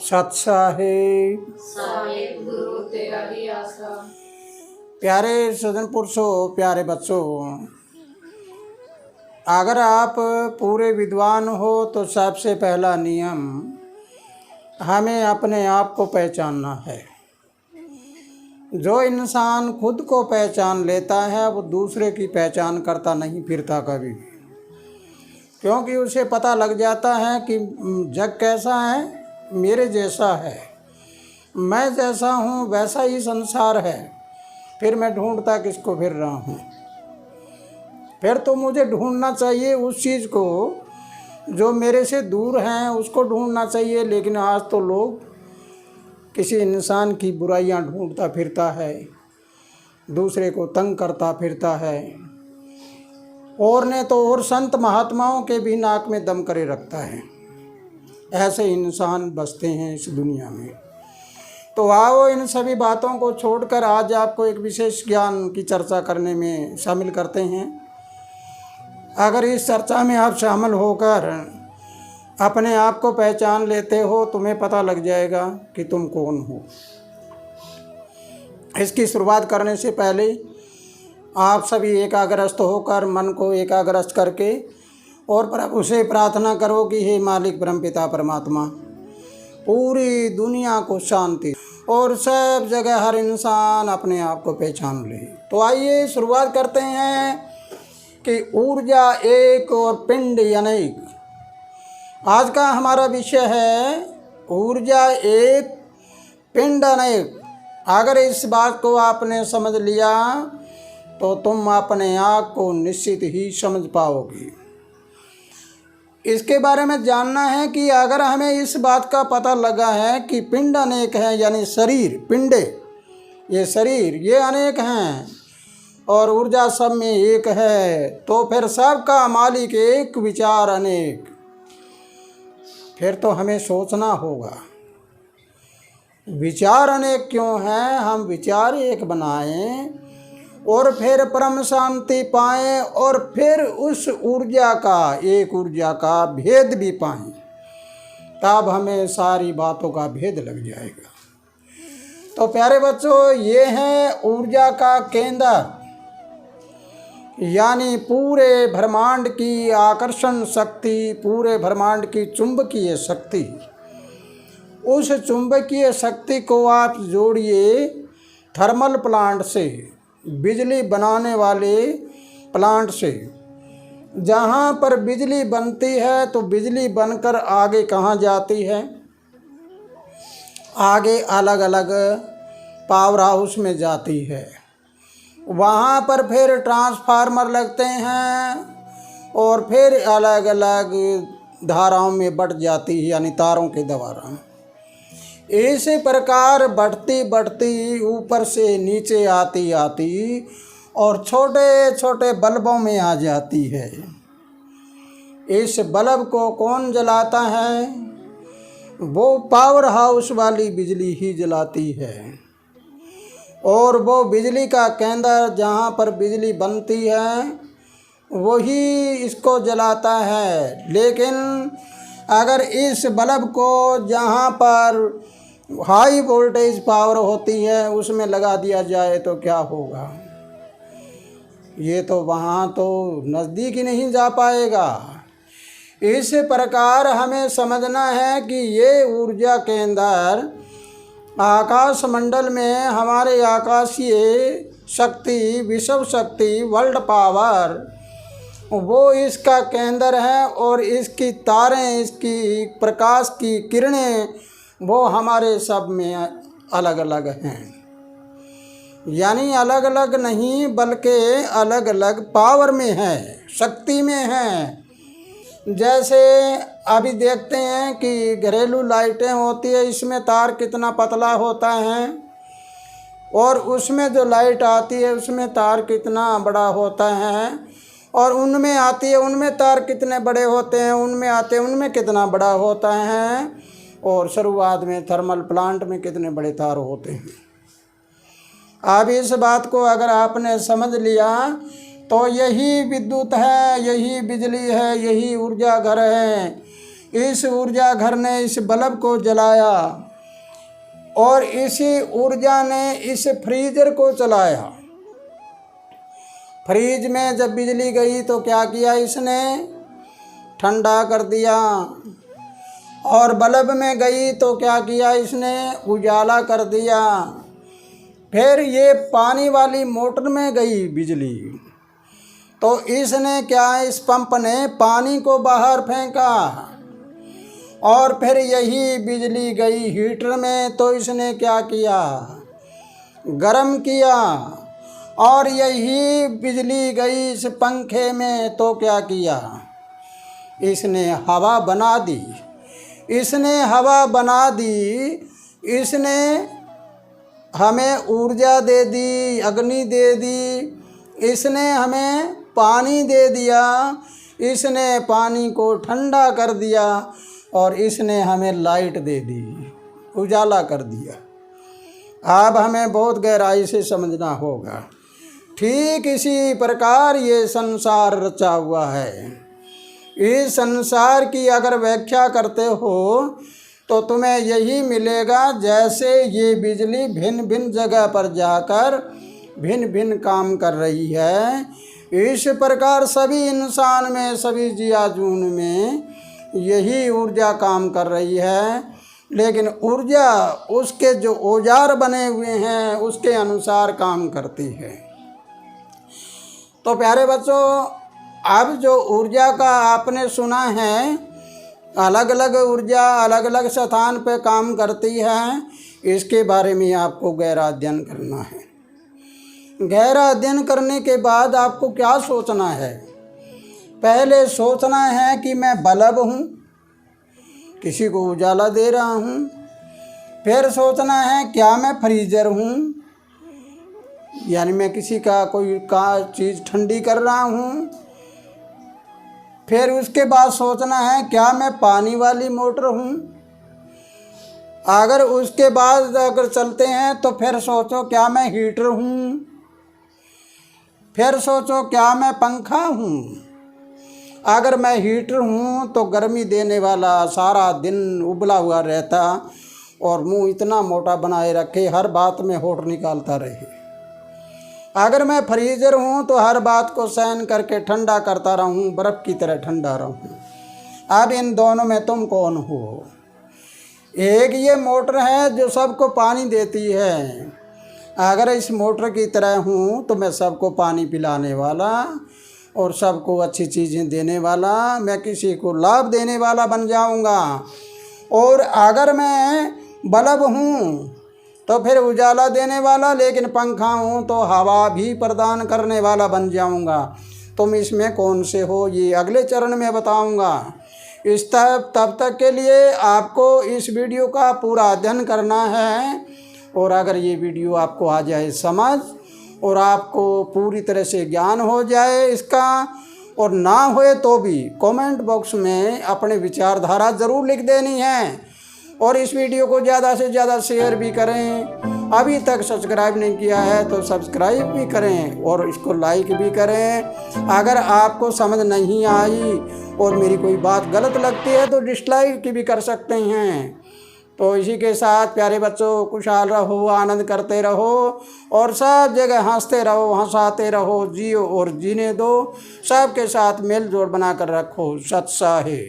सत साहिब साहिब गुरु तेरा ही आसरा। प्यारे सज्जन पुरुषों, प्यारे बच्चों, अगर आप पूरे विद्वान हो तो सबसे पहला नियम हमें अपने आप को पहचानना है। जो इंसान खुद को पहचान लेता है वो दूसरे की पहचान करता नहीं फिरता कभी भी, क्योंकि उसे पता लग जाता है कि जग कैसा है, मेरे जैसा है, मैं जैसा हूँ वैसा ही संसार है। फिर मैं ढूंढता किसको फिर रहा हूँ? फिर तो मुझे ढूंढना चाहिए उस चीज़ को जो मेरे से दूर हैं, उसको ढूंढना चाहिए। लेकिन आज तो लोग किसी इंसान की बुराइयां ढूंढता फिरता है, दूसरे को तंग करता फिरता है, और ने तो और संत महात्माओं के भी नाक में दम करे रखता है। ऐसे इंसान बसते हैं इस दुनिया में। तो आओ इन सभी बातों को छोड़कर आज आपको एक विशेष ज्ञान की चर्चा करने में शामिल करते हैं। अगर इस चर्चा में आप शामिल होकर अपने आप को पहचान लेते हो, तुम्हें पता लग जाएगा कि तुम कौन हो। इसकी शुरुआत करने से पहले आप सभी एकाग्रस्त होकर, मन को एकाग्रस्त करके और प्रभु से प्रार्थना करो कि हे मालिक परमपिता परमात्मा, पूरी दुनिया को शांति और सब जगह हर इंसान अपने आप को पहचान ले। तो आइए शुरुआत करते हैं कि ऊर्जा एक और पिंड अनेक। आज का हमारा विषय है ऊर्जा एक पिंड अनेक। अगर इस बात को आपने समझ लिया तो तुम अपने आप को निश्चित ही समझ पाओगे। इसके बारे में जानना है कि अगर हमें इस बात का पता लगा है कि पिंड अनेक है, यानी शरीर, पिंडे, ये शरीर ये अनेक हैं और ऊर्जा सब में एक है, तो फिर सबका मालिक एक, विचार अनेक। फिर तो हमें सोचना होगा विचार अनेक क्यों हैं, हम विचार एक बनाएं और फिर परम शांति पाएं और फिर उस ऊर्जा का, एक ऊर्जा का भेद भी पाएं, तब हमें सारी बातों का भेद लग जाएगा। तो प्यारे बच्चों, ये है ऊर्जा का केंद्र, यानी पूरे ब्रह्मांड की आकर्षण शक्ति, पूरे ब्रह्मांड की चुंबकीय शक्ति। उस चुंबकीय शक्ति को आप जोड़िए थर्मल प्लांट से, बिजली बनाने वाले प्लांट से। जहाँ पर बिजली बनती है तो बिजली बनकर आगे कहाँ जाती है? आगे अलग अलग पावर हाउस में जाती है। वहाँ पर फिर ट्रांसफार्मर लगते हैं और फिर अलग अलग धाराओं में बढ़ जाती है, यानी तारों के द्वारा। इसी प्रकार बढ़ती बढ़ती ऊपर से नीचे आती आती और छोटे छोटे बल्बों में आ जाती है। इस बल्ब को कौन जलाता है? वो पावर हाउस वाली बिजली ही जलाती है। और वो बिजली का केंद्र जहाँ पर बिजली बनती है वही इसको जलाता है। लेकिन अगर इस बल्ब को जहाँ पर हाई वोल्टेज पावर होती है उसमें लगा दिया जाए तो क्या होगा? ये तो वहाँ तो नज़दीक ही नहीं जा पाएगा। इस प्रकार हमें समझना है कि ये ऊर्जा केंद्र आकाश मंडल में हमारे आकाशीय शक्ति, विश्व शक्ति, वर्ल्ड पावर, वो इसका केंद्र है और इसकी तारें, इसकी प्रकाश की किरणें वो हमारे सब में अलग अलग हैं। यानी अलग अलग नहीं बल्कि अलग अलग पावर में है, शक्ति में है। जैसे अभी देखते हैं कि घरेलू लाइटें होती है, इसमें तार कितना पतला होता है और उसमें जो लाइट आती है उसमें तार कितना बड़ा होता है, और उनमें आती है उनमें तार कितने बड़े होते हैं, उनमें आते हैं उनमें कितना बड़ा होता है, और शुरुआत में थर्मल प्लांट में कितने बड़े तार होते हैं। अब इस बात को अगर आपने समझ लिया तो यही विद्युत है, यही बिजली है, यही ऊर्जा घर है, इस ऊर्जा घर ने इस बल्ब को जलाया और इसी ऊर्जा ने इस फ्रीजर को चलाया। फ्रीज में जब बिजली गई तो क्या किया इसने? ठंडा कर दिया। और बल्ब में गई तो क्या किया इसने? उजाला कर दिया। फिर ये पानी वाली मोटर में गई बिजली तो इसने क्या, इस पंप ने पानी को बाहर फेंका। और फिर यही बिजली गई हीटर में तो इसने क्या किया? गरम किया। और यही बिजली गई इस पंखे में तो क्या किया? इसने हवा बना दी। इसने हवा बना दी, इसने हमें ऊर्जा दे दी, अग्नि दे दी, इसने हमें पानी दे दिया, इसने पानी को ठंडा कर दिया और इसने हमें लाइट दे दी, उजाला कर दिया। अब हमें बहुत गहराई से समझना होगा। ठीक इसी प्रकार ये संसार रचा हुआ है। इस संसार की अगर व्याख्या करते हो तो तुम्हें यही मिलेगा, जैसे ये बिजली भिन्न भिन्न जगह पर जाकर भिन्न भिन्न काम कर रही है, इस प्रकार सभी इंसान में, सभी जियाजून में यही ऊर्जा काम कर रही है। लेकिन ऊर्जा उसके जो औजार बने हुए हैं उसके अनुसार काम करती है। तो प्यारे बच्चों, अब जो ऊर्जा का आपने सुना है, अलग अलग ऊर्जा अलग अलग स्थान पे काम करती है, इसके बारे में आपको गहरा अध्ययन करना है। गहरा अध्ययन करने के बाद आपको क्या सोचना है? पहले सोचना है कि मैं बल्ब हूँ, किसी को उजाला दे रहा हूँ। फिर सोचना है क्या मैं फ्रीजर हूँ, यानी मैं किसी का कोई चीज़ ठंडी कर रहा हूँ। फिर उसके बाद सोचना है क्या मैं पानी वाली मोटर हूँ। अगर उसके बाद अगर चलते हैं तो फिर सोचो क्या मैं हीटर हूँ। फिर सोचो क्या मैं पंखा हूँ। अगर मैं हीटर हूँ तो गर्मी देने वाला, सारा दिन उबला हुआ रहता और मुंह इतना मोटा बनाए रखे, हर बात में होठ निकालता रहे। अगर मैं फ्रीजर हूँ तो हर बात को सहन करके ठंडा करता रहूँ, बर्फ़ की तरह ठंडा रहूँ। अब इन दोनों में तुम कौन हो? एक ये मोटर है जो सबको पानी देती है। अगर इस मोटर की तरह हूँ तो मैं सबको पानी पिलाने वाला और सबको अच्छी चीज़ें देने वाला, मैं किसी को लाभ देने वाला बन जाऊँगा। और अगर मैं बल्ब हूँ तो फिर उजाला देने वाला, लेकिन पंखा हूँ तो हवा भी प्रदान करने वाला बन जाऊँगा। तुम इसमें कौन से हो ये अगले चरण में बताऊँगा। इस तब तक के लिए आपको इस वीडियो का पूरा अध्ययन करना है। और अगर ये वीडियो आपको आ जाए समझ और आपको पूरी तरह से ज्ञान हो जाए इसका, और ना होए तो भी कमेंट बॉक्स में अपने विचारधारा ज़रूर लिख देनी है। और इस वीडियो को ज़्यादा से ज़्यादा शेयर भी करें। अभी तक सब्सक्राइब नहीं किया है तो सब्सक्राइब भी करें और इसको लाइक भी करें। अगर आपको समझ नहीं आई और मेरी कोई बात गलत लगती है तो डिसलाइक भी कर सकते हैं। तो इसी के साथ प्यारे बच्चों, खुशहाल रहो, आनंद करते रहो और सब जगह हंसते रहो, हंसाते रहो, जियो और जीने दो। सबके साथ मेल जोल बना कर रखो। सत साहे।